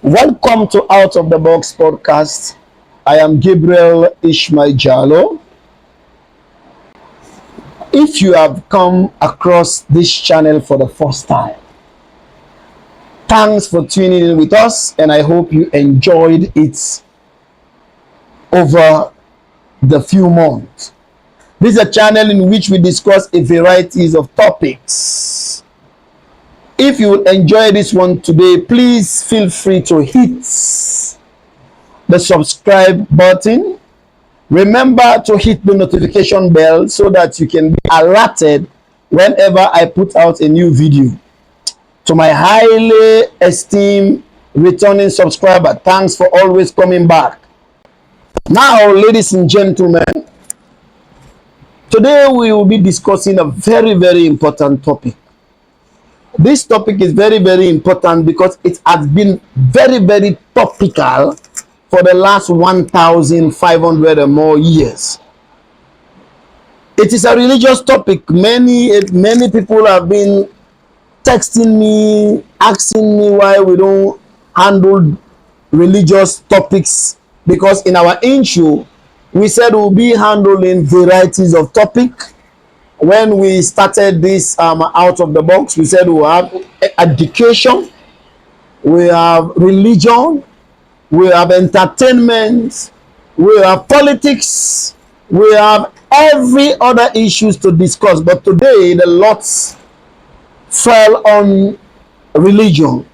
Welcome to Out of the Box podcast. I am Gabriel Ishmael Jalo. If you have come across this channel for the first time, thanks for tuning in with us, and I hope you enjoyed it over the few months. This is a channel in which we discuss a variety of topics. If you enjoy this one today, please feel free to hit the subscribe button. Remember to hit the notification bell so that you can be alerted whenever I put out a new video. To my highly esteemed returning subscriber, thanks for always coming back. Now, ladies and gentlemen, today we will be discussing a very important topic. This topic is very important because it has been very topical for the last 1,500 or more years. It is a religious topic. Many people have been texting me, asking me why we don't handle religious topics, because in our intro we said we'll be handling varieties of topics. When we started this out of the box, we said we have education, we have religion, we have entertainment, we have politics, we have every other issues to discuss. But today the lots fell on religion.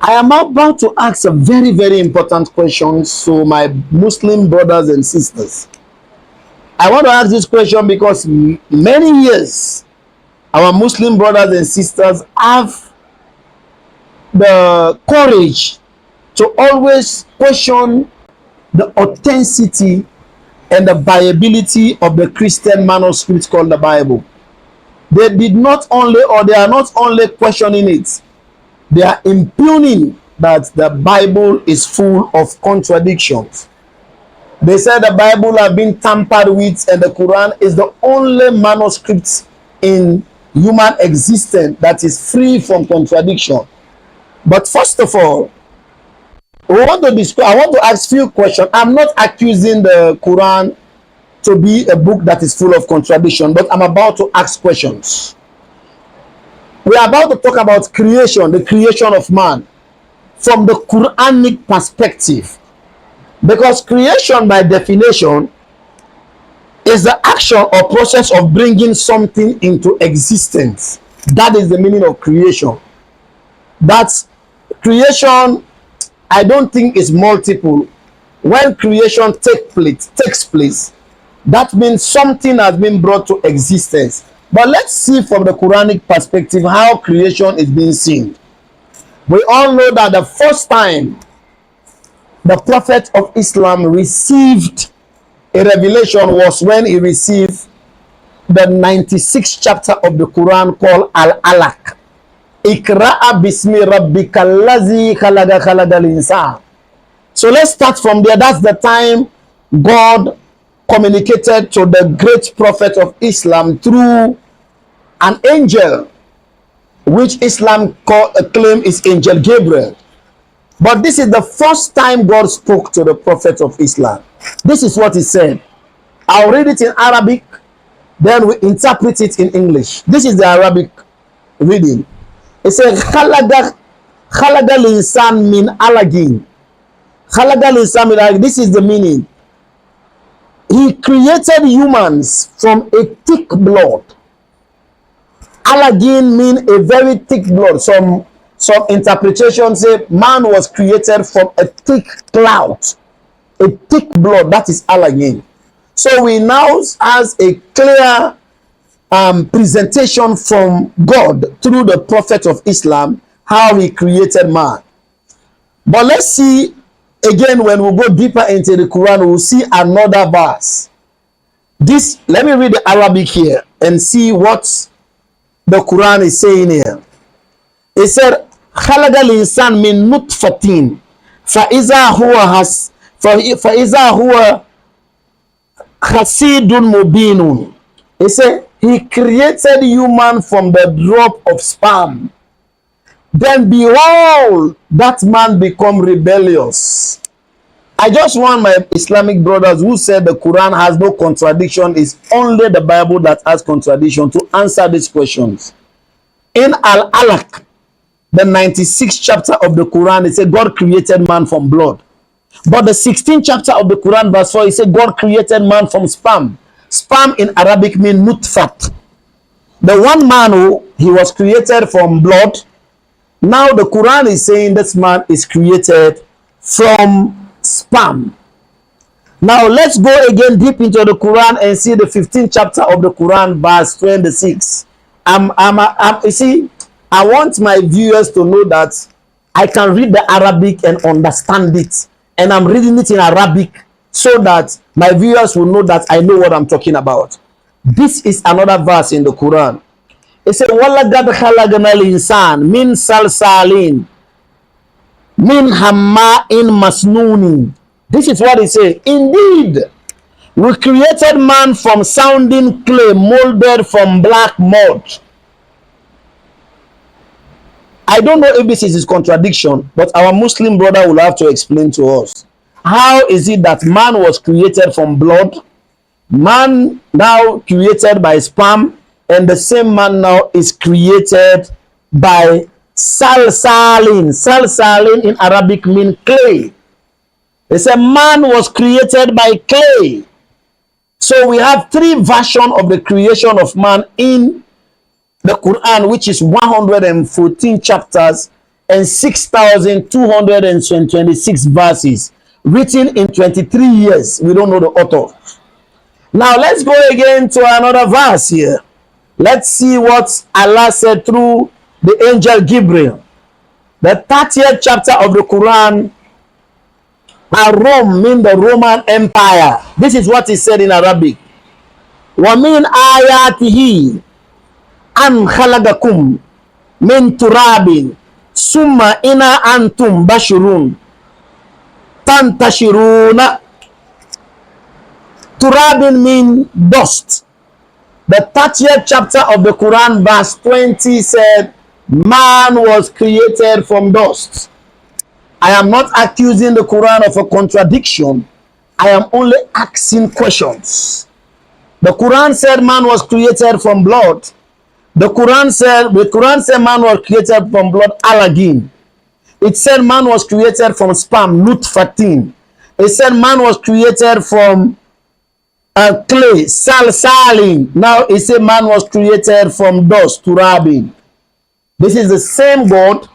I am about to ask a very important question to my Muslim brothers and sisters. I want to ask this question because many years our Muslim brothers and sisters have the courage to always question the authenticity and the viability of the Christian manuscript called the Bible. They did not only, or they are not only questioning it, they are impugning that the Bible is full of contradictions. They said the Bible has been tampered with and the Quran is the only manuscript in human existence that is free from contradiction. But first of all, I want to ask few questions. I'm not accusing the Quran to be a book that is full of contradiction, but I'm about to ask questions. We are about to talk about creation, the creation of man, from the Quranic perspective. Because creation, by definition, is the action or process of bringing something into existence. That is the meaning of creation. That's creation. I don't think is multiple. When creation takes place, that means something has been brought to existence. But let's see from the Quranic perspective how creation is being seen. We all know that the first time the Prophet of Islam received a revelation was when he received the 96th chapter of the Quran called Al-Alaq. Ikra'a bismi rabbika allazi khalaqa khalaqal insan. So let's start from there. That's the time God communicated to the great Prophet of Islam through an angel, which Islam claim is Angel Gabriel. But this is the first time God spoke to the Prophet of Islam. This is what he said. I'll read it in Arabic, then we interpret it in English. This is the Arabic reading. It says, Khalaqa al-insan min alagin. Khalaqa al-insan min alagin. This is the meaning. He created humans from a thick blood. Alagin mean a very thick blood. Some interpretations say man was created from a thick cloud, a thick blood. That is alagin. So we now has a clear presentation from God through the Prophet of Islam how he created man. But let's see again, when we go deeper into the Quran, we'll see another verse. Let me read the Arabic here and see what the Quran is saying here. It said, خلق الإنسان من نطفة فإذا هو حسيد مبين. It said he created human from the drop of sperm. then behold, that man become rebellious. I just want my Islamic brothers who said the Quran has no contradiction, is only the Bible that has contradiction, to answer these questions. In Al-Alaq, the 96th chapter of the Quran, it said God created man from blood. But the 16th chapter of the Quran, verse 4, it said God created man from sperm. Sperm in Arabic means nutfat. The one man who he was created from blood, now the Quran is saying this man is created from sperm. Now let's go again deep into the Quran and see the 15th chapter of the Quran, verse 26. You see, I want my viewers to know that I can read the Arabic and understand it, and I'm reading it in Arabic so that my viewers will know that I know what I'm talking about. This is another verse in the Quran. It said, "Walaqad khalaqnal insan min salsalin min hamma'in masnuni." This is what it says. Indeed, we created man from sounding clay, molded from black mud. I don't know if this is his contradiction, but our Muslim brother will have to explain to us. How is it that man was created from blood, man now created by sperm, and the same man now is created by salsalin? Salsalin in Arabic means clay. They say man was created by clay. So we have three versions of the creation of man in the Quran, which is 114 chapters and 6,226 verses, written in 23 years. We don't know the author. Now let's go again to another verse here. Let's see what Allah said through the angel Gabriel. The 30th chapter of the Quran. Rome means the Roman Empire. This is what he said in Arabic. وَمِنْ آيَاتِهِ أَنْ خَلَقَكُمْ مِنْ تُرَابٍ ثُمَّ إِذَا أَنْتُمْ بَشَرٌ تَنْتَشِرُونَ. Turabin means dust. The 30th chapter of the Quran, verse 20 said, man was created from dust. I am not accusing the Quran of a contradiction. I am only asking questions. The Quran said man was created from blood. The Quran said man was created from blood, alagin. It said man was created from sperm, nutfatin. It said man was created from clay, salsalin. Now it said man was created from dust, turabin. This is the same God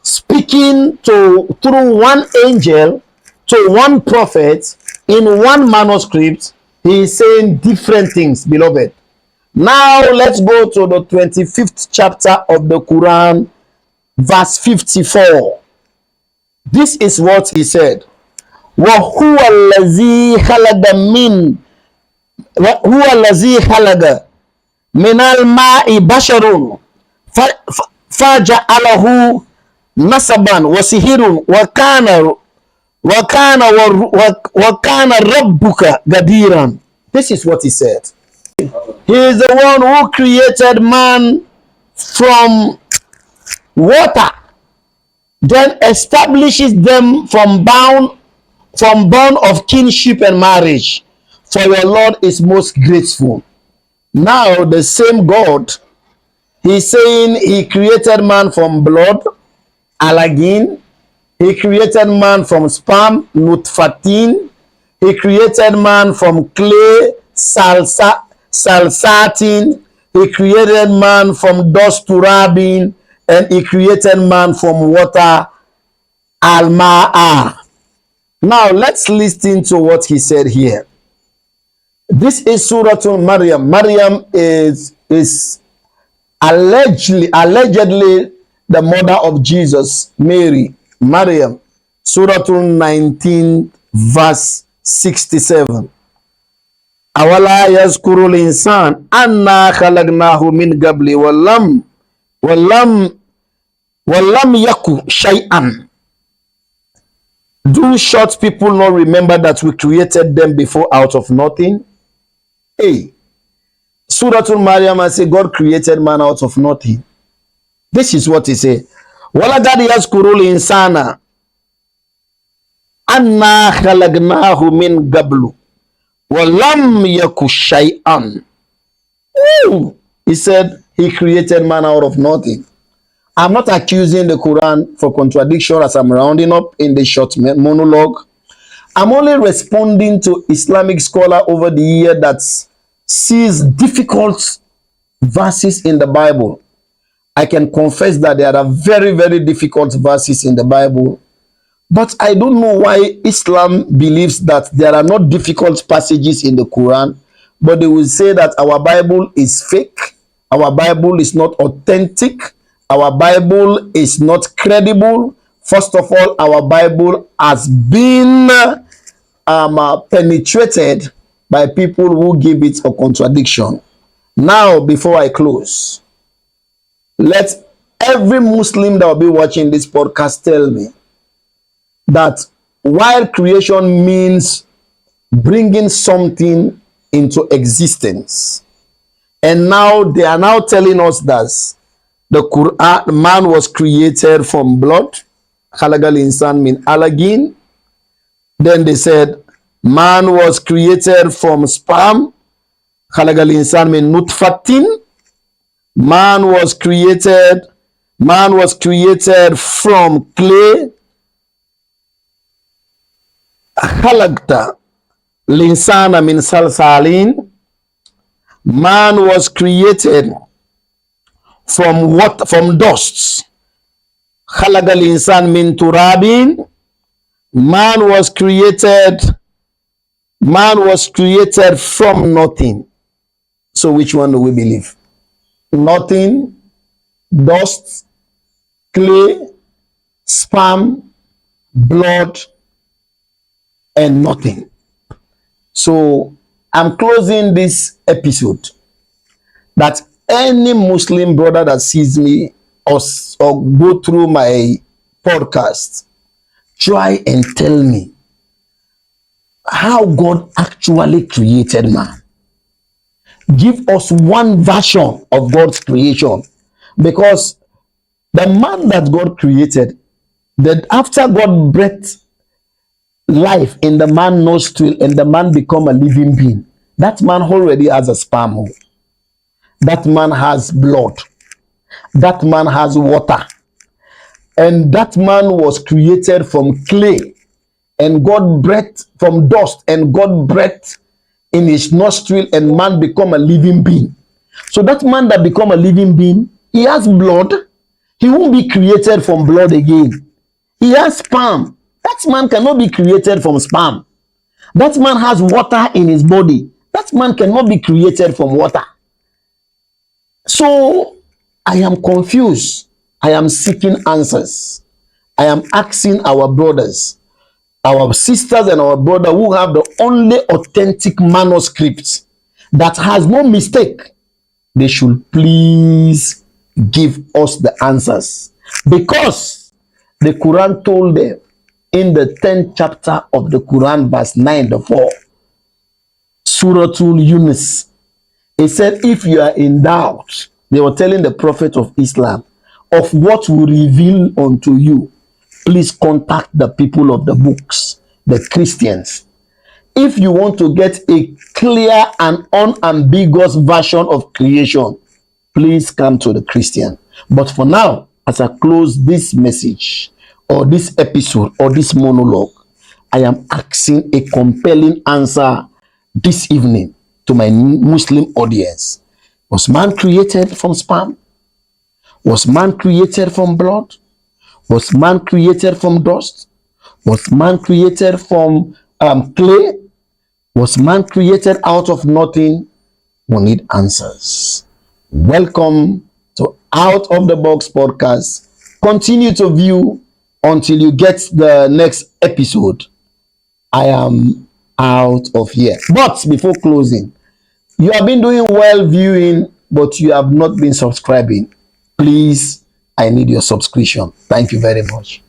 speaking through one angel to one prophet in one manuscript. He is saying different things, beloved. Now let's go to the 25th chapter of the Quran, verse 54. This is what he said. وَهُوَ الَّذِي خَلَقَ مِنَ الْمَاءِ بَشَرٌ فَجَعَلَهُ نَسَبًا وَسِحْرًا وَكَانَ رَبُّكَ قَدِيرًا. This is what he said. He is the one who created man from water, then establishes them from bond of kinship and marriage. For your Lord is most grateful. Now the same God, he's saying he created man from blood, alagin. He created man from sperm, nutfatin. He created man from clay, salsatin. He created man from dust, turabin. And he created man from water, alma'a. Now let's listen to what he said here. This is Surah Maryam. Maryam is allegedly the mother of Jesus, Mary. Maryam, Surah 19, verse 67. Awala yazkurul insan anna khalaqnahu min qabli walam yaku shay'an. Do short people not remember that we created them before out of nothing? Hey, Surah Maryam, I say God created man out of nothing. This is what he said. walaqad yazkurul insana anna khalaqnahu min qablu wa lam yaku shay'an. He said he created man out of nothing. I'm not accusing the Quran for contradiction as I'm rounding up in the short monologue. I'm only responding to Islamic scholar over the year that sees difficult verses in the Bible. I can confess that there are very, very difficult verses in the Bible. But I don't know why Islam believes that there are not difficult passages in the Quran, but they will say that our Bible is fake, our Bible is not authentic, our Bible is not credible. First of all, our Bible has been penetrated by people who give it a contradiction. Now, before I close, let every Muslim that will be watching this podcast tell me that while creation means bringing something into existence, and now they are now telling us that the Quran, man was created from blood, khalagal insan min alagin. Then they said man was created from sperm, khalagal insan min nutfatin. Man was created from clay, khalaqta linsana min salsalin. Man was created from what? From dust. Khalagal insan min turabin. Man was created from nothing. So which one do we believe? Nothing, dust, clay, sperm, blood, and nothing. So I'm closing this episode that any Muslim brother that sees me or go through my podcast, try and tell me how God actually created man. Give us one version of God's creation, because the man that God created, that after God breathed life in the man nostril and the man become a living being, that man already has a sperm. That man has blood. That man has water. And that man was created from clay, and God breathed from dust, and God breathed in his nostril, and man become a living being. So that man that become a living being, he has blood. He won't be created from blood again. He has sperm. That man cannot be created from sperm. That man has water in his body. That man cannot be created from water. So I am confused. I am seeking answers. I am asking our brothers, our sisters and our brother who have the only authentic manuscript that has no mistake, they should please give us the answers, because the Quran told them in the 10th chapter of the Quran, verse 9 to 4, Suratul Yunus, it said, if you are in doubt, they were telling the Prophet of Islam, of what will reveal unto you, please contact the people of the books, the Christians. If you want to get a clear and unambiguous version of creation, please come to the Christian. But for now, as I close this message or this episode or this monologue, I am asking a compelling answer this evening to my Muslim audience. Was man created from sperm? Was man created from blood? Was man created from dust? Was man created from clay? Was man created out of nothing? We need answers. Welcome to Out of the Box podcast. Continue to view until you get the next episode. I am out of here. But before closing, you have been doing well viewing, but you have not been subscribing. Please, I need your subscription. Thank you very much.